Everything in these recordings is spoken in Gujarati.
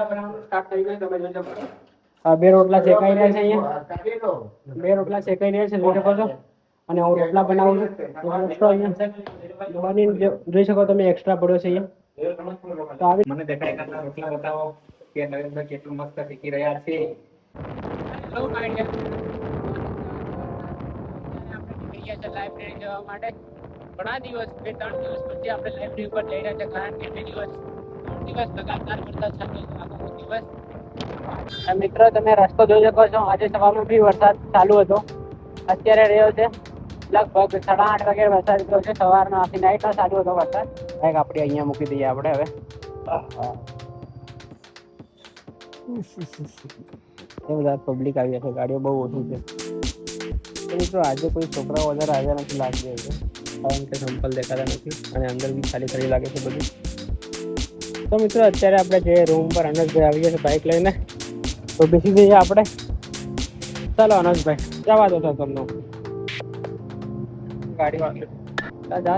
સ્ટાર્ટ થઈ ગયું તમે જોઈ શકો છો. બે રોટલા શેકાઈ રહ્યા છે અહીંયા. બે રોટલા શેકાઈ રહ્યા છે જોઈ શકો છો. અને હું રોટલા બનાવું છું. એક્સ્ટ્રા અહીંયા બની જોઈ શકો તમે એક્સ્ટ્રા પડ્યો છે અહીંયા. તો આવી મને દેખાય કરતા રોટલા બતાવો કે નરેન્દ્રભાઈ કેટલું મસ્ત શીખી રહ્યા છે. લાઇબ્રેરી જવા માટે ઘણા દિવસ 2-3 દિવસ પછી આપણે લાઇબ્રેરી ઉપર જઈ રહ્યા છે. કારણ કે 2 દિવસ 3 દિવસ લગાતાર વરસાદ ચાલ્યો હતો. મિત્રો તમે રસ્તો જોઈ શકો છો. આજે સવારમાં બી વરસાદ ચાલુ હતો. અત્યારે રહ્યો છે લગભગ 8:30 વાગે વરસાદ રહ્યો છે. સવારના આથી નાઈટનો ચાલુ હતો વરસાદ. બાઈક આપણે અહીંયા મૂકી દઈએ આપણે હવે. એ બધા પબ્લિક આવી છે. ગાડીઓ બહુ ઓછી છે. મિત્રો આજે કોઈ છોકરાઓ વધારે આવ્યા નથી લાગી રહ્યું છે. કારણ કે સંપલ દેખાતા નથી અને અંદર બી ખાલી ખાલી લાગે છે બધું. તો મિત્રો અત્યારે આપણે જે રૂમ પર અનસભાઈ આવી ગયા છે બાઇક લઈને, તો બેસી જઈએ આપણે. ચાલો અનસભાઈ જવા દો તો તમને ગાડી વાળી જા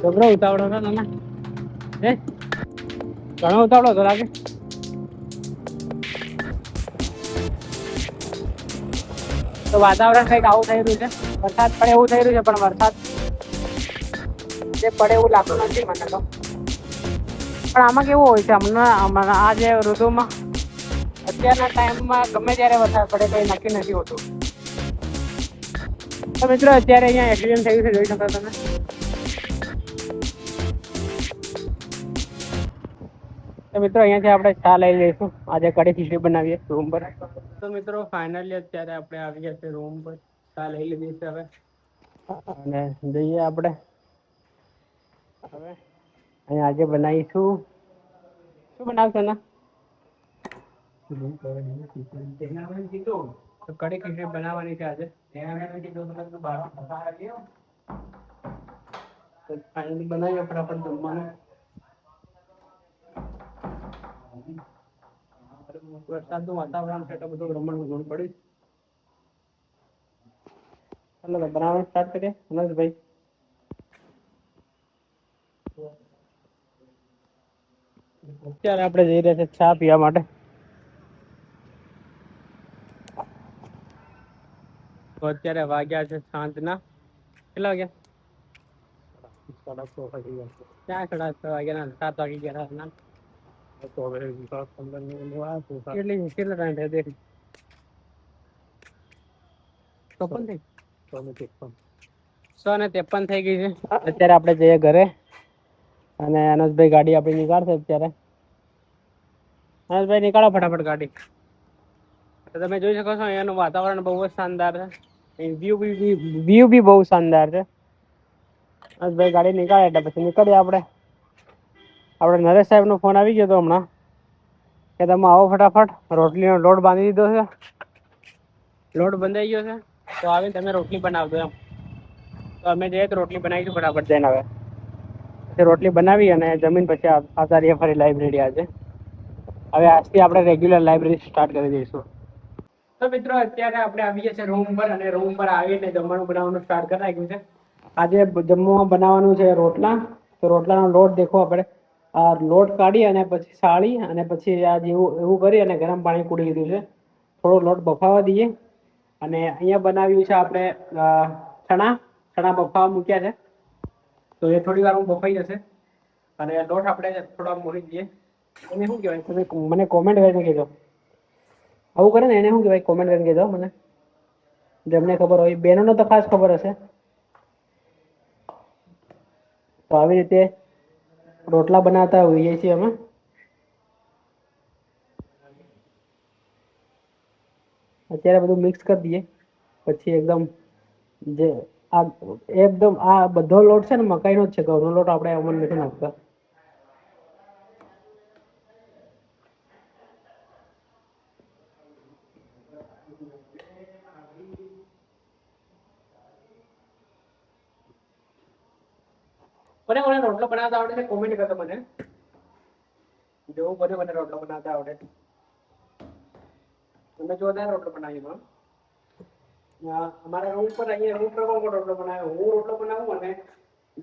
જબરો ઉતાવળો હતો તમે હે ઘણો ઉતાવળો હતો લાગે. તો વાતાવરણ કંઈક આવું થઈ રહ્યું છે. વરસાદ પડે એવું થઈ રહ્યું છે પણ વરસાદ જે પડે એવું લાગતું નથી મને તો. પણ આમાં કેવું હોય છે હમણાં આ જે ઋતુમાં અત્યારના ટાઈમમાં ગમે ત્યારે વરસાદ પડે કંઈ નક્કી નથી હોતું. તો મિત્રો અત્યારે અહીંયા એક્સિડન્ટ થયું છે જોઈ શકો તમે. તો મિત્રો અહીંયાથી આપણે ચા લઈ લઈશું. આજે કઢી ખીચડી બનાવીએ રૂમ પર. તો મિત્રો ફાઇનલી અત્યારે આપણે આવી ગયા છે રૂમ પર. ચા લઈ લીધી છે હવે અને જઈએ આપણે હવે અહીંયા આજે બનાવીશું. શું બનાવશો ને? તો કઢી ખીચડી બનાવવાની છે આજે. તો ફાઇનલી બનાવીએ ફટાફટ જમવાનું. વરસાદનું વાતાવરણ છે તો બધું રમણનું જોર પડી. ચાલો બનાવવાનું સ્ટાર્ટ કરીએ અનસભાઈ. અત્યારે આપણે જઈ રહ્યા છીએ ચા પીવા માટે. તો અત્યારે વાગ્યા છે સાંજના કેટલા વાગ્યા? 6:30 વાગી ગયા. ક્યાં 6:30 વાગ્યા? 7 વાગી ગયા ના. તો હવે 10-15 મિનિટ વાત કેટલો ટાઈમ થયો દેખ. 6:53 થઈ ગઈ છે. અત્યારે આપણે જઈએ ઘરે અને અનસભાઈ ગાડી આપણી નીકાળશે અત્યારે. અનસભાઈ નીકાળો ફટાફટ ગાડી. તો તમે જોઈ શકો છો અહીંયાનું વાતાવરણ બહુ જ શાનદાર છે. વ્યૂ બી બહુ શાનદાર છે. અનસભાઈ ગાડી નીકાળે એટલે પછી નીકળીએ આપણે. નરેશ સાહેબનો ફોન આવી ગયો હતો હમણાં કે તમે આવો ફટાફટ. રોટલીનો લોટ બાંધી દીધો છે. લોટ બંધાઈ ગયો છે તો આવીને તમે રોટલી બનાવજો એમ. તો અમે જઈએ તો રોટલી બનાવીશું ફટાફટ જઈને હવે. પછી રોટલી બનાવી અને જમીન પછી આવતા રહીએ ફરી લાઇબ્રેરી આજે. હવે આજથી આપણે રેગ્યુલર લાઇબ્રેરી સ્ટાર્ટ કરી દઈશું. તો મિત્રો અત્યારે આપણે આવી ગયા છે રૂમ પર અને રૂમ પર આવીને જમવાનું બનાવવાનું સ્ટાર્ટ કરી નાખ્યું છે. આજે જમવામાં બનાવવાનું છે રોટલા. તો રોટલાનો લોટ દેખો આપણે આ લોટ કાઢી અને પછી સાળી અને પછી આ જેવું એવું કરી અને ગરમ પાણી કૂડી લીધું છે. થોડો લોટ બફાવા દઈએ અને અહીંયા બનાવ્યું છે આપણે ચણા બફાવા મૂક્યા છે. તો એ થોડી વાર બફાઈ જશે અને લોટ આપણે થોડા મોરી દઈએ. એને શું કહેવાય તમે મને કોમેન્ટ કરીને કહેજો. આવું કરે ને એને શું કહેવાય કોમેન્ટ કરીને કહેજો મને. જેમને ખબર હોય બહેનોને તો ખાસ ખબર હશે. તો આવી રીતે રોટલા બનાવતા હોઈએ છીએ અમે. અત્યારે બધું મિક્સ કરી દઈએ પછી એકદમ આ બધો લોટ છે ને મકાઈનો જ છે. ઘઉંનો લોટ આપણે અમન નથી નાખતા. મને રોટલો બનાવતા આવડે છે કોમેન્ટ કરતો મને. જેવું મને રોટલો બનાવતા આવડે. તમે જોરદાર રોટલો બનાવ્યો. અમારા રૂમ પર અહીંયા રૂમ પર રોટલો બનાવ્યો. હું રોટલો બનાવું અને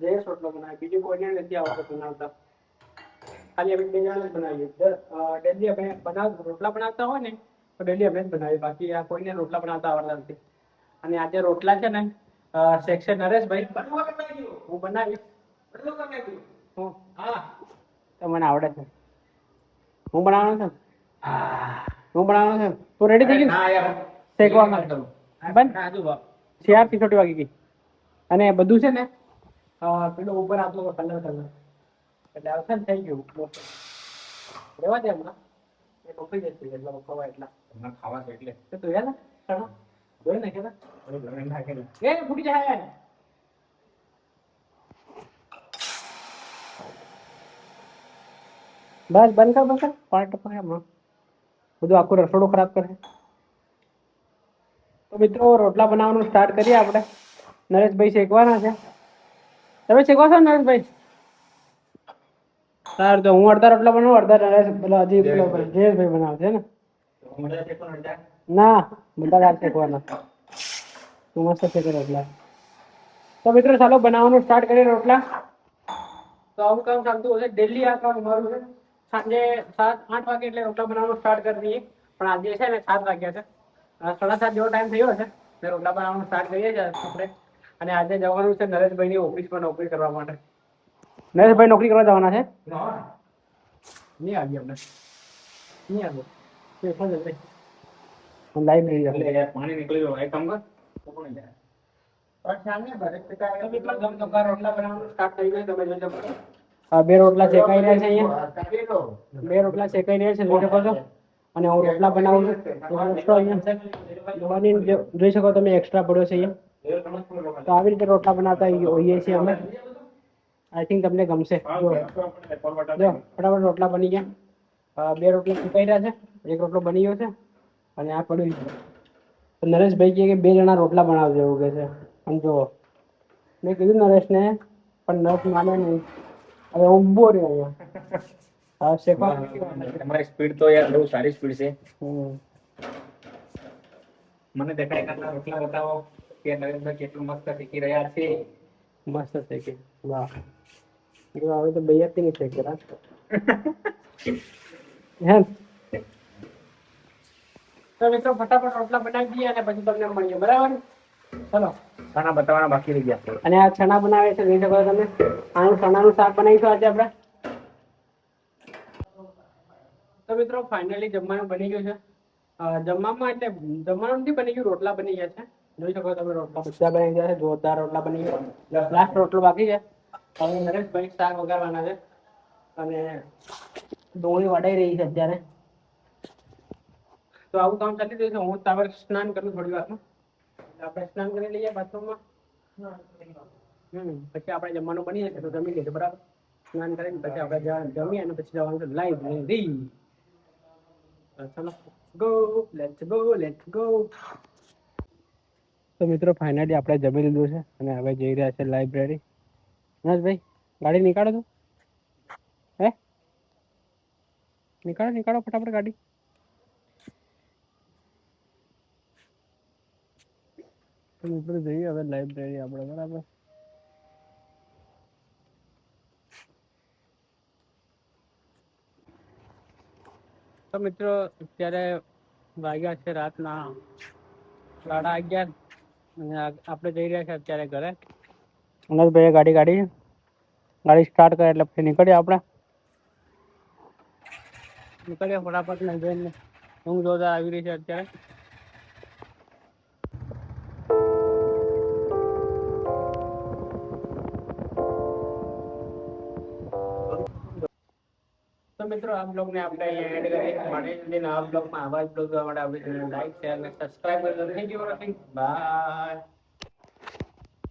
જયેશ રોટલો બનાવે, બીજું કોઈને નથી આવડતું બનાવતા. ખાલી અમે 2 જણા જ બનાવીએ. ડેલી અમે રોટલા બનાવતા હોય ને તો ડેલી અમે જ બનાવીએ, બાકી આ કોઈને રોટલા બનાવતા આવડતા નથી. અને આજે રોટલા છે ને સેક્શન નરેશભાઈ હું બનાવીશ. હું તો મને આવડે છે. હું બનાવવાનો છે. હું બનાવવાનો છે. તું રેડી થઈ ગયું? ના યાર શેકવામાં બંધ. શિયાર તીખોટી વાગી ગઈ. અને બધું છે ને પેલું ઉપર આપલો કલર એટલે આવશે ને થઈ ગયું. રેવા દે હમણાં એ બફાઈ જશે એટલા બફાવા એટલા ખાવા છે એટલે તો તું યાર ચણો ધોઈ નાખે ને નાખેલું એ ફૂટી જાય. બસ બંધ કર પાર્ટ ટપકે હમણાં બધું આખું રસોડું ખરાબ કરે. તો મિત્રો રોટલા બનાવવાનું સ્ટાર્ટ કરીએ આપણે. નરેશભાઈ શેકવાના છે. તમે શેકવા છો ને નરેશભાઈ? સારું તો હું અડધા રોટલા બનાવું, અડધા નરેશ પેલા હજી જયેશભાઈ બનાવે છે ને. ના બધા રાત શેકવાના. તું મસ્ત શેકે રોટલા. તો મિત્રો ચાલો બનાવવાનું સ્ટાર્ટ કરીએ રોટલા. તો આવું કામ ચાલતું હશે ડેલી. આ કામ મારું છે. સાંજે 7-8 વાગે એટલે રોટલા બનાવવાનું સ્ટાર્ટ કરી દઈએ. પણ આજે છે ને 7 વાગ્યા છે. 7:30 જેવો ટાઈમ થયો હશે એટલે રોટલા બનાવવાનું સ્ટાર્ટ કરીએ છીએ આપણે. અને આજે જવાનું છે નરેશભાઈની ઓફિસમાં નોકરી કરવા માટે. નરેશભાઈ નોકરી કરવા જવાના છે? નહીં આવી અમને નહીં આવ્યો લાઈબ્રેરી પાણી નીકળી ગયું એક કામ કર તો કોણ જાય રોટલા બનાવવાનું સ્ટાર્ટ થઈ ગયું. તમે જોઈ શકો છો. 2 રોટલા શેકાઈ રહ્યા છે અહીંયા. 2 રોટલા શેકાઈ રહ્યા છે જોઈ શકો છો. અને હું રોટલા બનાવું છું. એક્સ્ટ્રા અહીંયા બનીને જોઈ શકો તમે એક્સ્ટ્રા પડ્યો છે અહીંયા. તો આવી રીતે રોટલા બનાવતા હોઈએ છીએ અમે. આઈ થિંક તમને ગમશે. જો ફટાફટ રોટલા બની ગયા. 2 રોટલા શેકાઈ રહ્યા છે. 1 રોટલો બની ગયો છે અને આ પડ્યું છે. તો નરેશભાઈ કહે કે 2 જણા રોટલા બનાવજો એવું કહે છે. આમ જુઓ મેં કીધું નરેશને પણ નરેશ માને નહીં. હવે હું ઊભો રહ્યો અહીંયા. શેકવા તમારી સ્પીડ તો યાર બહુ સારી સ્પીડ છે. મને દેખાય કરતા રોટલા બતાવો કે નરેન્દ્રભાઈ કેટલું મસ્ત શીખી રહ્યા છે. મસ્ત શેકે. વાહ હવે તો બેયતી નહીં શેકે હે. તો મિત્રો ફટાફટ રોટલા બનાવી દઈએ અને પછી તમને મળીએ. બરાબર ચલો. ખાના બતાવવાના બાકી રહી ગયા છે. અને આ ચણા બનાવે છે જોઈ શકો તમે. આનું ચણાનું શાક બનાવીશું આજે આપણે. તો મિત્રો ફાઇનલી જમવાનું બની ગયું છે. જમવામાં એટલે જમવાનું નથી બની ગયું, રોટલા બની ગયા છે. જોઈ શકો તમે રોટલા બધા બની ગયા છે. જોરદાર રોટલા બની ગયા. લાસ્ટ રોટલો બાકી છે. હવે નરેશભાઈ શાક વગાડવાના છે અને ડોળી વડાઈ રહી છે અત્યારે. તો આવું કામ ચાલી રહ્યું છે. હું તાવર સ્નાન કરું થોડી વારમાં. આપણે સ્નાન કરી લઈએ બાથરૂમમાં. પછી આપણે જમવાનું બની જશે તો જમી લઈશું. બરાબર સ્નાન કરીને પછી આપણે જમીએ અને પછી જવાનું છે લાઈબ્રેરી. ચલો લેટ્સ ગો. તો મિત્રો ફાઇનલી આપણે જમી લીધું છે અને હવે જઈ રહ્યા છે લાઈબ્રેરી. નરેશભાઈ ગાડી નીકાળો તો. હે નીકાળો ફટાફટ ગાડી. તો મિત્રો જઈએ હવે લાઈબ્રેરી આપણે. બરાબર તો મિત્રો અત્યારે વાગ્યા છે રાતના 11:30 અને આપણે જઈ રહ્યા છે અત્યારે ઘરે. નરેશભાઈ ગાડી સ્ટાર્ટ કરે એટલે પછી નીકળીએ આપણે. ફટાફટ ને જઈને ઊંઘ જોરદાર આવી રહી છે અત્યારે. તો મિત્રો આ બ્લોગ ને આપણે અહીંયા એન્ડ કરીએ. મળીએ આ બ્લોગમાં. આવા જ બ્લોગ જોવા માટે આપણી ચેનલ લાઈક શેર અને સબસ્ક્રાઇબ કરી દો. Thank you for watching. By.